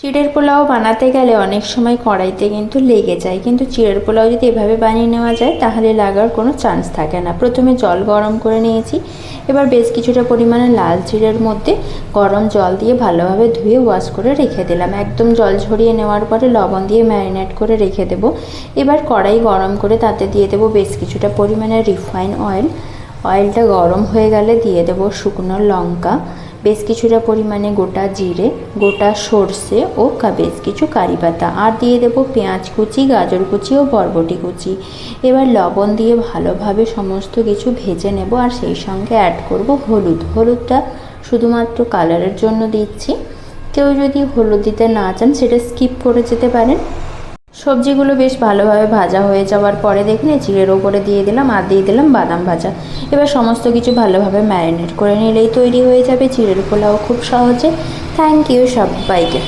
চিড়ের পোলাও বানাতে গেলে অনেক সময় কড়াইতে কিন্তু লেগে যায়, কিন্তু চিড়ের পোলাও যদি এভাবে বানিয়ে নেওয়া যায় তাহলে লাগার কোনো চান্স থাকে না। প্রথমে জল গরম করে নিয়েছি, এবার বেশ কিছুটা পরিমাণে লাল চিড়ের মধ্যে গরম জল দিয়ে ভালোভাবে ধুয়ে ওয়াশ করে রেখে দিলাম। একদম জল ঝরিয়ে নেওয়ার পরে লবণ দিয়ে ম্যারিনেট করে রেখে দেব। এবার কড়াই গরম করে তাতে দিয়ে দেবো বেশ কিছুটা পরিমাণে রিফাইন অয়েল। অয়েলটা গরম হয়ে গেলে দিয়ে দেবো শুকনো লঙ্কা, বেশ কিছুটা পরিমাণে গোটা জিরে, গোটা সর্ষে ও বেশ কিছু কারি পাতা, আর দিয়ে দেবো পেঁয়াজ কুচি, গাজর কুচি ও বরবটি কুচি। এবার লবণ দিয়ে ভালোভাবে সমস্ত কিছু ভেজে নেব, আর সেই সঙ্গে অ্যাড করব হলুদ। হলুদটা শুধুমাত্র কালারের জন্য দিচ্ছি, কেউ যদি হলুদ দিতে না চান সেটা স্কিপ করে যেতে পারেন। সবজিগুলো বেশ ভালোভাবে ভাজা হয়ে যাওয়ার পরে দেখুন চিড়ের ওপরে দিয়ে দিলাম, আর দিয়ে দিলাম বাদাম ভাজা। এবার সমস্ত কিছু ভালোভাবে ম্যারিনেট করে নিলেই তৈরি হয়ে যাবে চিড়ের পোলাও খুব সহজে। থ্যাংক ইউ সবাইকে।